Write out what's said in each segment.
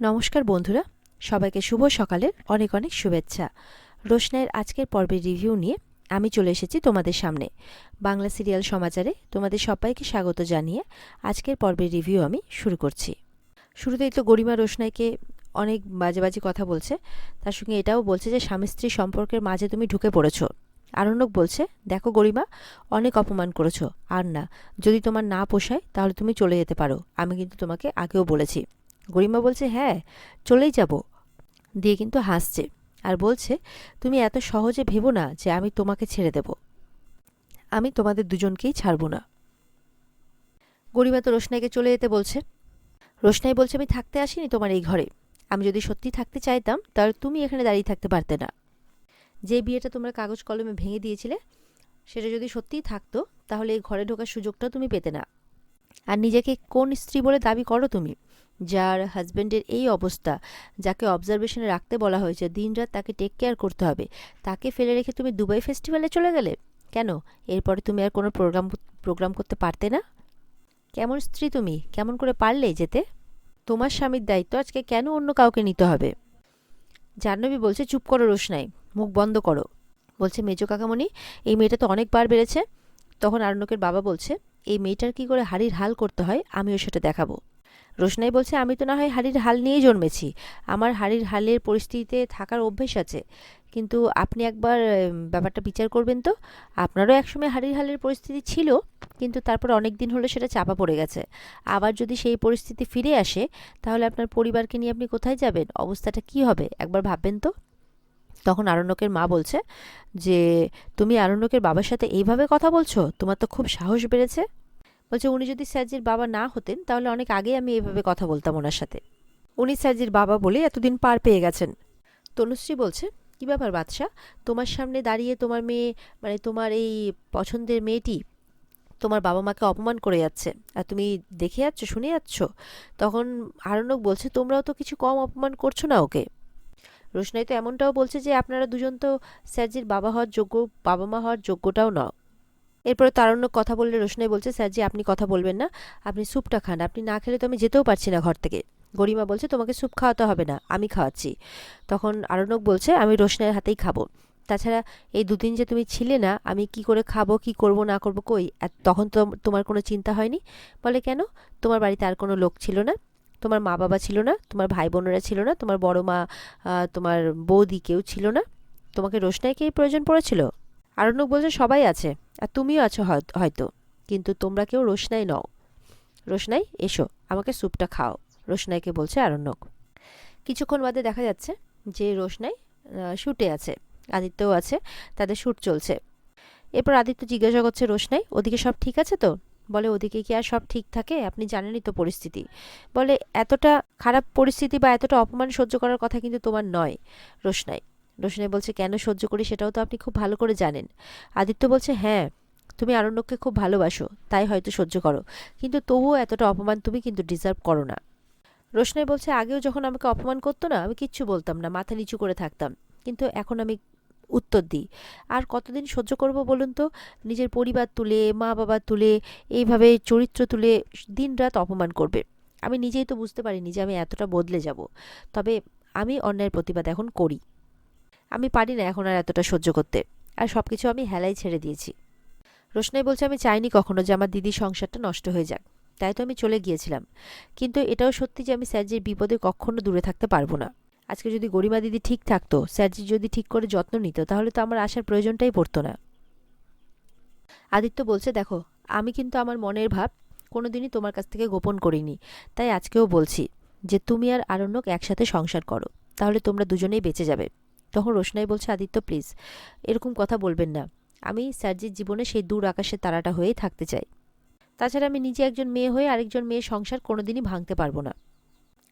নমস্কার বন্ধুরা, সবাইকে শুভ সকালের অনেক অনেক শুভেচ্ছা। রোশনাইয়ের আজকের পর্বের রিভিউ নিয়ে আমি চলে এসেছি তোমাদের সামনে। বাংলা সিরিয়াল সমাচারে তোমাদের সবাইকে স্বাগত জানিয়ে আজকের পর্বের রিভিউ আমি শুরু করছি। শুরুতেই তো গরিমা রোশনাইকে অনেক বাজে বাজে কথা বলছে, তার সঙ্গে এটাও বলছে যে স্বামী স্ত্রী সম্পর্কের মাঝে তুমি ঢুকে পড়েছো। আরণ্যক বলছে, দেখো গরিমা, অনেক অপমান করেছো, আর না, যদি তোমার না পোষায় তাহলে তুমি চলে যেতে পারো, আমি কিন্তু তোমাকে আগেও বলেছি। গরিমা বলছে, হ্যাঁ চলেই যাব, দিয়ে কিন্তু হাসছে আর বলছে, তুমি এত সহজে ভেবো না যে আমি তোমাকে ছেড়ে দেব, আমি তোমাদের দুজনকেই ছাড়বো না। গরিমা তো রোশনাইকে চলে যেতে বলছে। রোশনাই বলছে, আমি থাকতে আসিনি তোমার এই ঘরে, আমি যদি সত্যি থাকতে চাইতাম তাহলে তুমি এখানে দাঁড়িয়ে থাকতে পারতে না। যে বিয়েটা তোমরা কাগজ কলমে ভেঙে দিয়েছিলে সেটা যদি সত্যিই থাকতো তাহলে এই ঘরে ঢোকার সুযোগটাও তুমি পেতে না। আর নিজেকে কোন স্ত্রী বলে দাবি করো তুমি, যার হাজব্যান্ডের এই অবস্থা, যাকে অবজারভেশনে রাখতে বলা হয়েছে, দিনরাত তাকে টেক কেয়ার করতে হবে, তাকে ফেলে রেখে তুমি দুবাই ফেস্টিভ্যালে চলে গেলে কেন? এরপরে তুমি আর কোনো প্রোগ্রাম করতে পারতে না? কেমন স্ত্রী তুমি, কেমন করে পারলে যেতে? তোমার স্বামীর দায়িত্ব আজকে কেন অন্য কাউকে নিতে হবে? জাহ্নবী বলছে, চুপ করো রোশনাই, মুখ বন্ধ করো। বলছে, মেজো কাকামণি, এই মেয়েটা তো অনেকবার বেড়েছে। তখন আরণ্যকের বাবা বলছে, এই মেয়েটার কি করে হাড়ির হাল করতে হয় আমিও সেটা দেখাবো। রোশনাই বলছে, আমি তো না হয় হাড়ির হাল নিয়েই জন্মেছি, আমার হাড়ির হালের পরিস্থিতিতে থাকার অভ্যেস আছে, কিন্তু আপনি একবার ব্যাপারটা বিচার করবেন তো, আপনারও একসময় হাড়ির হালের পরিস্থিতি ছিল, কিন্তু তারপর অনেক দিন হলো সেটা চাপা পড়ে গেছে। আবার যদি সেই পরিস্থিতি ফিরে আসে তাহলে আপনার পরিবারকে নিয়ে আপনি কোথায় যাবেন, অবস্থাটা কি হবে একবার ভাববেন তো। তখন আরণ্যকের মা বলছে যে, তুমি আরণ্যকের বাবার সাথে এইভাবে কথা বলছো, তোমার তো খুব সাহস বেড়েছে। বলছে, উনি যদি স্যারজির বাবা না হতেন তাহলে অনেক আগে আমি এভাবে কথা বলতাম ওনার সাথে, উনি স্যারজির বাবা বলে এতদিন পার পেয়ে গেছেন। তনুশ্রী বলছে, কি ব্যাপার বাদশা, তোমার সামনে দাঁড়িয়ে তোমার মেয়ে, মানে তোমার এই পছন্দের মেয়েটি তোমার বাবা মাকে অপমান করে যাচ্ছে, আর তুমি দেখে যাচ্ছ, শুনে যাচ্ছ। তখন আরণ্যক বলছে, তোমরাও তো কিছু কম অপমান করছো না ওকে। রোশনাই তো এমনটাও বলছে যে আপনারা দুজন তো স্যারজির বাবা হওয়ার যোগ্য, বাবা মা হওয়ার যোগ্যটাও নও। এরপরে তারণ্যক কথা বললে রোশনাই বলছে, স্যারজি আপনি কথা বলবেন না, আপনি স্যুপটা খান, আপনি না খেলে তো আমি যেতেও পারছি না ঘর থেকে। গরিমা বলছে, তোমাকে স্যুপ খাওয়াতে হবে না, আমি খাওয়াচ্ছি। তখন আরণ্যক বলছে, আমি রোশনাইয়ের হাতেই খাবো, তাছাড়া এই দুদিন যে তুমি ছিলে না, আমি কি করে খাবো, কি করব না করব, কই তখন তো তোমার কোনো চিন্তা হয়নি? বলে, কেন? তোমার বাড়িতে আর কোনো লোক ছিল না, তোমার মা বাবা ছিল না, তোমার ভাই বোনেরা ছিল না, তোমার বড় মা, তোমার বৌদি কেউ ছিল না, তোমাকে রোশনাইকেই প্রয়োজন পড়েছিল? আরণ্যক বলছে, সবাই আছে, আর তুমিও আছো হয়তো, কিন্তু তোমরা কেউ রোশনাই নও। রোশনাই, এসো, আমাকে স্যুপটা খাও, রোশনাইকে বলছে আরণ্যক। কিছুক্ষণ বাদে দেখা যাচ্ছে যে রোশনাই শ্যুটে আছে, আদিত্যও আছে, তাদের শ্যুট চলছে। এরপর আদিত্য জিজ্ঞাসা করছে, রোশনাই ওদিকে সব ঠিক আছে তো? বলে, ওদিকে কি আর সব ঠিক থাকে, আপনি জানেনই তো পরিস্থিতি। বলে, এতটা খারাপ পরিস্থিতি বা এতটা অপমান সহ্য করার কথা কিন্তু তোমার নয় রোশনাই। রোশনাই বলছে, কেন সহ্য করি সেটাও তো আপনি খুব ভালো করে জানেন। আদিত্য বলছে, হ্যাঁ, তুমি আরণ্যককে খুব ভালোবাসো, তাই হয়তো সহ্য করো, কিন্তু তবুও এতটা অপমান তুমি কিন্তু ডিজার্ভ করো না। রোশনাই বলছে, আগেও যখন আমাকে অপমান করতো না, আমি কিচ্ছু বলতাম না, মাথা নিচু করে থাকতাম, কিন্তু এখন আমি উত্তর দিই। আর কতদিন সহ্য করব বলুন তো? নিজের পরিবার তুলে, মা বাবা তুলে, এইভাবে চরিত্র তুলে দিনরাত অপমান করবে। আমি নিজেই তো বুঝতে পারিনি যে আমি এতটা বদলে যাব, তবে আমি অন্যায়ের প্রতিবাদ এখন করি, আমি পারি না এখন আর এতটা সহ্য করতে, আর সবকিছু আমি হেলাই ছেড়ে দিয়েছি। রোশনাই বলছে, আমি চাইনি কখনো যে আমার দিদির সংসারটা নষ্ট হয়ে যাক, তাই তো আমি চলে গিয়েছিলাম, কিন্তু এটাও সত্যি যে আমি স্যারজির বিপদে কখনো দূরে থাকতে পারবো না। আজকে যদি গরিমা দিদি ঠিক থাকতো, স্যারজি যদি ঠিক করে যত্ন নিত, তাহলে তো আমার আসার প্রয়োজনটাই পড়তো না। আদিত্য বলছে, দেখো, আমি কিন্তু আমার মনের ভাব কোনোদিনই তোমার কাছ থেকে গোপন করিনি, তাই আজকেও বলছি যে তুমি আর আরণ্যক একসাথে সংসার করো, তাহলে তোমরা দুজনেই বেঁচে যাবে। তখন রোশনাই বলছে, আদিত্য প্লিজ এরকম কথা বলবেন না, আমি স্যারজির জীবনে সেই দূর আকাশের তারাটা হয়েই থাকতে চাই, তাছাড়া আমি নিজে একজন মেয়ে হয়ে আরেকজন মেয়ের সংসার কোনোদিনই ভাঙতে পারবো না।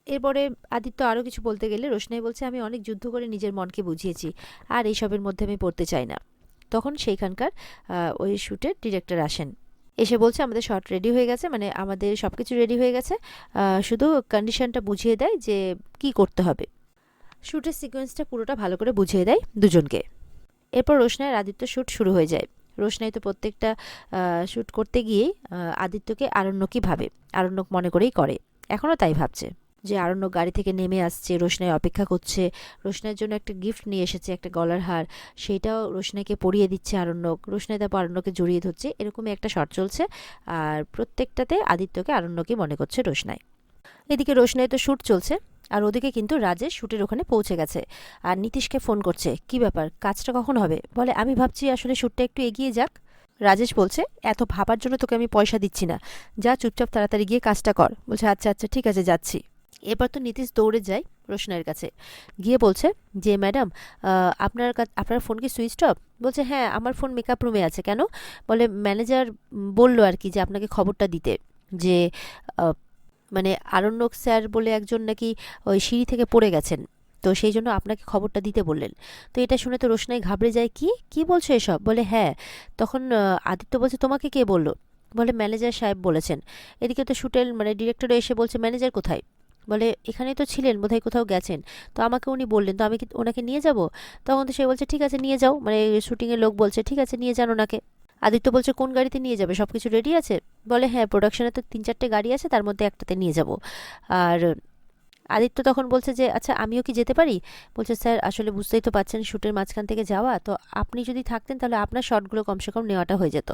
এরপরে আদিত্য আরও কিছু বলতে গেলে রোশনাই বলছে, আমি অনেক যুদ্ধ করে নিজের মনকে বুঝিয়েছি, আর এইসবের মধ্যে আমি পড়তে চাই না। তখন সেইখানকার ওই শ্যুটের ডিরেক্টর আসেন, এসে বলছে, আমাদের শট রেডি হয়ে গেছে, মানে আমাদের সব কিছু রেডি হয়ে গেছে, শুধু কন্ডিশনটা বুঝিয়ে দেয় যে কি করতে হবে। শ্যুটের সিকোয়েন্সটা পুরোটা ভালো করে বুঝিয়ে দেয় দুজনকে। এরপর রোশনাই আর আদিত্য শ্যুট শুরু হয়ে যায়। রোশনাই তো প্রত্যেকটা শ্যুট করতে গিয়েই আদিত্যকে আরণ্যকই ভাবে, আরণ্যক মনে করেই করে, এখনও তাই ভাবছে। যে আরণ্যক গাড়ি থেকে নেমে আসছে, রোশনাই অপেক্ষা করছে, রোশনাইয়ের জন্য একটা গিফট নিয়ে এসেছে, একটা গলার হার, সেইটাও রোশনাইকে পরিয়ে দিচ্ছে আরণ্যক। রোশনাই তারপর আরণ্যকে জড়িয়ে ধরছে, এরকমই একটা শট চলছে। আর প্রত্যেকটাতে আদিত্যকে আরণ্যকই মনে করছে রোশনাই। এদিকে রোশনাই তো শ্যুট চলছে, আর ওদিকে কিন্তু রাজেশ শ্যুটের ওখানে পৌঁছে গেছে। আর নীতিশকে ফোন করছে, কি ব্যাপার, কাজটা কখন হবে? বলে আমি ভাবছি আসলে শ্যুটটা একটু এগিয়ে যাক। রাজেশ বলছে, এত ভাবার জন্য তোকে আমি পয়সা দিচ্ছি না, যা চুপচাপ তাড়াতাড়ি গিয়ে কাজটা কর। বলছে আচ্ছা আচ্ছা ঠিক আছে, যাচ্ছি। এরপর তো নীতিশ দৌড়ে যায় রোশনাইয়ের কাছে, গিয়ে বলছে যে ম্যাডাম, আপনার ফোন কি সুইচ অফ? বলছে হ্যাঁ, আমার ফোন মেকআপ রুমে আছে। কেন? বলে ম্যানেজার বলল আর কি যে আপনাকে খবরটা দিতে, যে মানে আরণ্যক স্যার বলে একজন নাকি ওই সিঁড়ি থেকে পড়ে গেছেন, তো সেই জন্য আপনাকে খবরটা দিতে বললেন। তো এটা শুনে তো রোশনাই ঘাবড়ে যায়, কি কি বলছো এসব? বলে হ্যাঁ। তখন আদিত্য বলছে তোমাকে কে বললো? বলে ম্যানেজার সাহেব বলেছেন। এদিকে তো শুটের ডিরেক্টর এসে বলছে ম্যানেজার কোথায়? বলে এখানেই তো ছিলেন, বোধহয় কোথাও গেছেন, তো আমাকে উনি বললেন, তো আমি কি ওনাকে নিয়ে যাব? তখন তো সে বলছে ঠিক আছে নিয়ে যাও, শুটিংয়ের লোক বলছে ঠিক আছে নিয়ে যান ওনাকে। আদিত্য বলছে কোন গাড়িতে নিয়ে যাবে, সব কিছু রেডি আছে? বলে হ্যাঁ, প্রোডাকশনে তো 3-4টে গাড়ি আছে, তার মধ্যে একটাতে নিয়ে যাব। আর আদিত্য তখন বলছে যে আচ্ছা আমিও কি যেতে পারি? বলছে স্যার আসলে বুঝতেই তো পাচ্ছেন শ্যুটের মাঝখান থেকে যাওয়া, তো আপনি যদি থাকতেন তাহলে আপনার শটগুলো কমসে কম নেওয়াটা হয়ে যেত।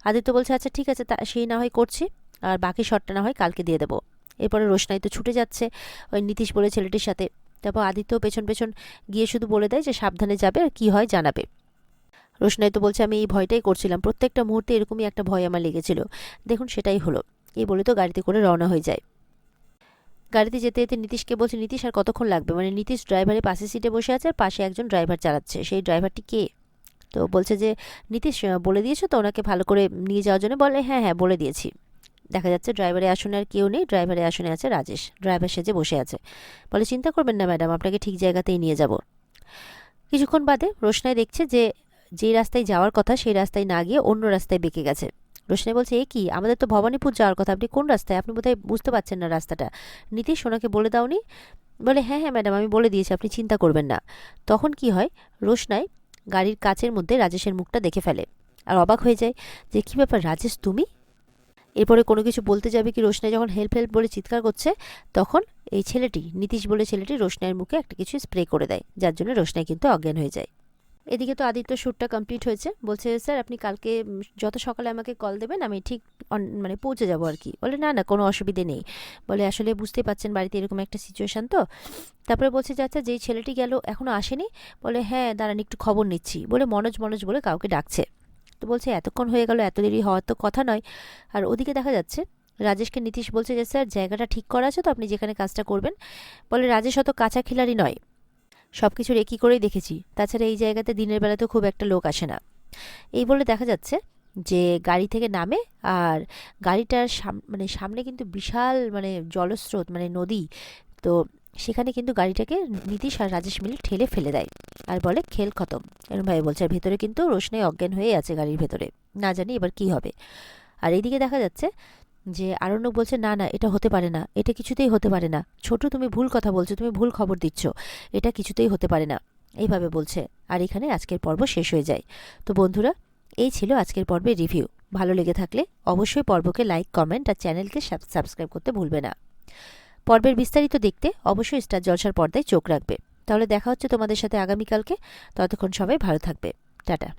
আদিত্য বলছে আচ্ছা ঠিক আছে, তা সেই না হয় করছি, আর বাকি শটটা না হয় কালকে দিয়ে দেবো। এরপরে রোশনাই তো ছুটে যাচ্ছে ওই নীতিশ বলে ছেলেটির সাথে। তারপর আদিত্য পেছন পেছন গিয়ে শুধু বলে দেয় যে সাবধানে যাবে, আর কী হয় জানাবে। রোশনাই তো বলছে আমি এই ভয়টাই করছিলাম, প্রত্যেকটা মুহূর্তে এরকমই একটা ভয় আমার লেগেছিল, দেখুন সেটাই হলো। এই বলে তো গাড়িতে করে রওনা হয়ে যায়। গাড়িতে যেতে যেতে নীতিশকে বলছে নীতিশ আর কতক্ষণ লাগবে? নীতিশ ড্রাইভারের পাশের সিটে বসে আছে, আর পাশে একজন ড্রাইভার চালাচ্ছে। সেই ড্রাইভারটি কে? তো বলছে যে নীতিশ বলে দিয়েছো তো ওনাকে ভালো করে নিয়ে যাওয়ার জন্য? বলে হ্যাঁ হ্যাঁ বলে দিয়েছি। দেখা যাচ্ছে ড্রাইভারের আসনে আর কেউ নেই, ড্রাইভারের আসনে আছে রাজেশ, ড্রাইভার সেজে বসে আছে। বলে চিন্তা করবেন না ম্যাডাম, আপনাকে ঠিক জায়গাতেই নিয়ে যাব। কিছুক্ষণ বাদে রোশনাই দেখছে যে যেই রাস্তায় যাওয়ার কথা সেই রাস্তায় না গিয়ে অন্য রাস্তায় বেঁকে গেছে। রোশনাই বলছে এ কি, আমাদের তো ভবানীপুর যাওয়ার কথা, আপনি কোন রাস্তায়? আপনি বোধহয় বুঝতে পারছেন না রাস্তাটা। নীতিশ ওনাকে বলে দাওনি? বলে হ্যাঁ হ্যাঁ ম্যাডাম, আমি বলে দিয়েছি, আপনি চিন্তা করবেন না। তখন কি হয়, রোশনাই গাড়ির কাচের মধ্যে রাজেশের মুখটা দেখে ফেলে, আর অবাক হয়ে যায় যে কী ব্যাপার রাজেশ তুমি? এরপরে কোনো কিছু বলতে যাবে কি, রোশনাই যখন হেল্প হেল্প বলে চিৎকার করছে, তখন এই ছেলেটি, নীতিশ বলে ছেলেটি, রোশনাইয়ের মুখে একটা কিছু স্প্রে করে দেয়, যার জন্য রোশনাই কিন্তু অজ্ঞান হয়ে যায়। এদিকে তো আদিত্য শ্যুটটা কমপ্লিট হয়েছে, বলছে স্যার আপনি কালকে যত সকালে আমাকে কল দেবেন আমি ঠিক পৌঁছে যাবো আর কি। বলে না না, কোনো অসুবিধে নেই। বলে আসলে বুঝতেই পাচ্ছেন বাড়িতে এরকম একটা সিচুয়েশান তো। তারপরে বলছে যে আচ্ছা যেই ছেলেটি গেল এখনও আসেনি? বলে হ্যাঁ দাঁড়ান একটু খবর নিচ্ছি, বলে মনোজ মনোজ বলে কাউকে ডাকছে। তো বলছে এতক্ষণ হয়ে গেল, এত দেরি হওয়ার তো কথা নয়। আর ওদিকে দেখা যাচ্ছে রাজেশকে নীতিশ বলছে যে স্যার জায়গাটা ঠিক করা আছে তো, আপনি যেখানে কাজটা করবেন? বলে রাজেশ অত কাঁচা খিলাড়ি নয়, সব কিছু রেকি করেই দেখেছি, তাছাড়া এই জায়গাতে দিনের বেলাতেও খুব একটা লোক আসে না। এই বলে দেখা যাচ্ছে যে গাড়ি থেকে নামে, আর গাড়িটার সামনে কিন্তু বিশাল জলস্রোত, নদী। তো সেখানে কিন্তু গাড়িটাকে নীতিশ আর রাজেশ মিলে ঠেলে ফেলে দেয়, আর বলে খেল খতম, এরমভাবে বলছে। আর ভেতরে কিন্তু রোশনাই অজ্ঞান হয়ে আছে গাড়ির ভেতরে, না জানি এবার কি হবে। আর এইদিকে দেখা যাচ্ছে যে আরণ্যক বলছে না না, এটা হতে পারে না, এটা কিছুতেই হতে পারে না, ছোট তুমি ভুল কথা বলছো, তুমি ভুল খবর দিচ্ছ, এটা কিছুতেই হতে পারে না, এইভাবে বলছে। আর এখানে আজকের পর্ব শেষ হয়ে যায়। তো বন্ধুরা, এই ছিল আজকের পর্বের রিভিউ। ভালো লেগে থাকলে অবশ্যই পর্বকে লাইক, কমেন্ট আর চ্যানেলকে সাবস্ক্রাইব করতে ভুলবে না। পর্বের বিস্তারিত দেখতে অবশ্যই স্টার জলসার পর্দায় চোখ রাখবে। তাহলে দেখা হচ্ছে তোমাদের সাথে আগামীকালকে। ততক্ষণ সবাই ভালো থাকবে। টাটা।